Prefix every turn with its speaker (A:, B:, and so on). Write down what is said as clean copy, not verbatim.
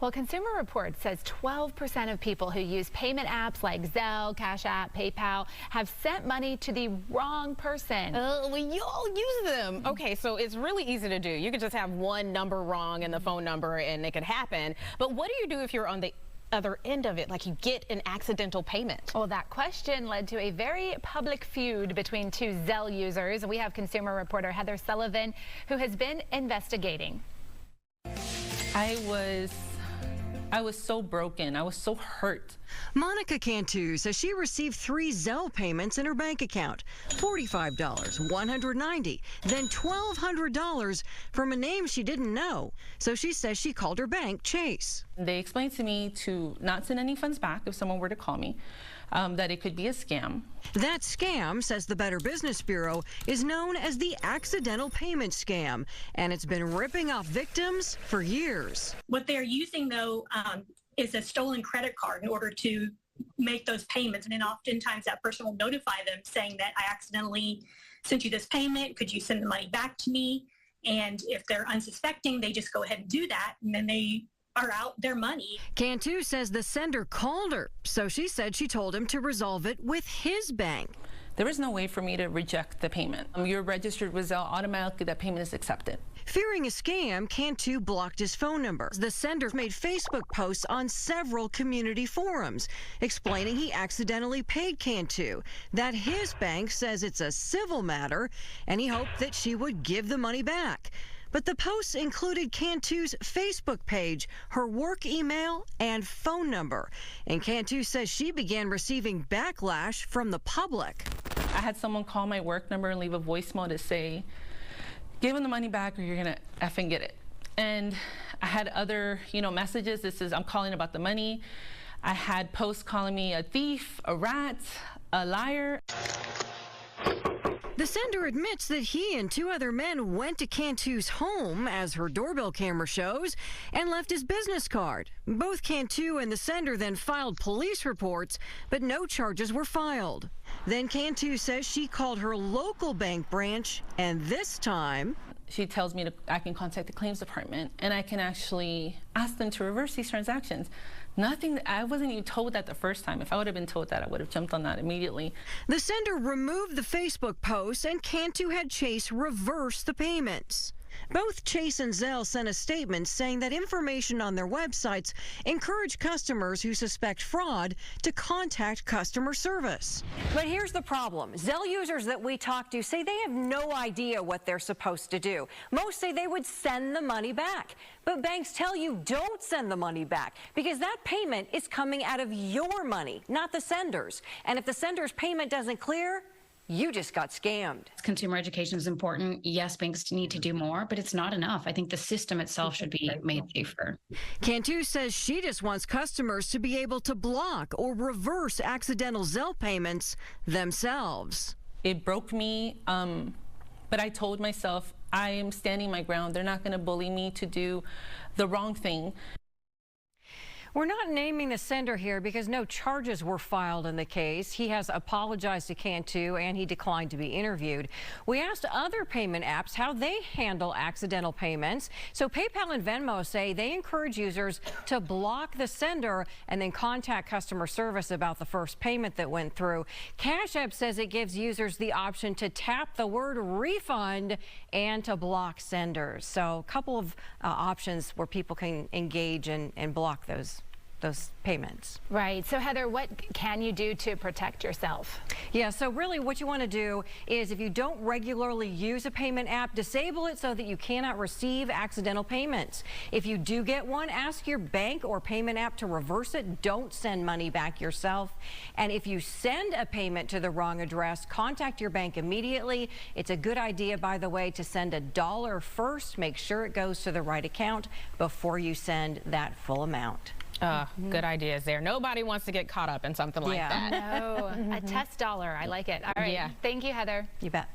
A: Well, Consumer Reports says 12% of people who use payment apps like Zelle, Cash App, PayPal have sent money to the wrong person.
B: Well, you all use them. Okay, so it's really easy to do. You could just have one number wrong in the phone number and it could happen. But what do you do if you're on the other end of it, like you get an accidental payment?
A: Well, that question led to a very public feud between two Zelle users. We have consumer reporter Heather Sullivan, who has been investigating.
C: I was so broken. I was so hurt.
D: Monica Cantu says she received 3 Zelle payments in her bank account. $45, $190, then $1,200 from a name she didn't know. So she says she called her bank, Chase.
C: They explained to me to not send any funds back if someone were to call me, that it could be a scam.
D: That scam, says the Better Business Bureau, is known as the accidental payment scam, and it's been ripping off victims for years.
E: What they're using, though, is a stolen credit card in order to make those payments. And then oftentimes that person will notify them saying that I accidentally sent you this payment. Could you send the money back to me? And if they're unsuspecting, they just go ahead and do that. And then they are out their money.
D: Cantu says the sender called her, so she said she told him to resolve it with his bank.
C: There was no way for me to reject the payment. You're registered with Zelle, automatically that payment is accepted.
D: Fearing a scam, Cantu blocked his phone number. The sender made Facebook posts on several community forums explaining he accidentally paid Cantu, that his bank says it's a civil matter, and he hoped that she would give the money back. But the posts included Cantu's Facebook page, her work email, and phone number. And Cantu says she began receiving backlash from the public.
C: I had someone call my work number and leave a voicemail to say, give them the money back or you're gonna effing get it. And I had other, messages. This is, I'm calling about the money. I had posts calling me a thief, a rat, a liar.
D: The sender admits that he and 2 other men went to Cantu's home, as her doorbell camera shows, and left his business card. Both Cantu and the sender then filed police reports, but no charges were filed. Then Cantu says she called her local bank branch, and this time
C: she tells me I can contact the claims department and I can actually ask them to reverse these transactions. Nothing, I wasn't even told that the first time. If I would have been told that, I would have jumped on that immediately.
D: The sender removed the Facebook post, and Cantu had Chase reverse the payments. Both Chase and Zelle sent a statement saying that information on their websites encourage customers who suspect fraud to contact customer service.
F: But here's the problem. Zelle users that we talk to say they have no idea what they're supposed to do. Most say they would send the money back. But banks tell you don't send the money back because that payment is coming out of your money, not the sender's. And if the sender's payment doesn't clear, you just got scammed.
G: Consumer education is important. Yes, banks need to do more, but it's not enough. I think the system itself should be made safer.
D: Cantu says she just wants customers to be able to block or reverse accidental Zelle payments themselves.
C: It broke me, but I told myself I am standing my ground. They're not going to bully me to do the wrong thing.
F: We're not naming the sender here because no charges were filed in the case. He has apologized to Cantu and he declined to be interviewed. We asked other payment apps how they handle accidental payments. So PayPal and Venmo say they encourage users to block the sender and then contact customer service about the first payment that went through. Cash App says it gives users the option to tap the word refund and to block senders. So a couple of options where people can engage and block those payments.
A: Right. So Heather, what can you do to protect yourself?
F: Yeah, so really what you want to do is if you don't regularly use a payment app, disable it so that you cannot receive accidental payments. If you do get one, ask your bank or payment app to reverse it. Don't send money back yourself. And if you send a payment to the wrong address, contact your bank immediately. It's a good idea, by the way, to send $1 first. Make sure it goes to the right account before you send that full amount.
B: Good ideas there. Nobody wants to get caught up in something like that.
A: No, a test dollar. I like it. All right.
B: Yeah.
A: Thank you, Heather.
F: You bet.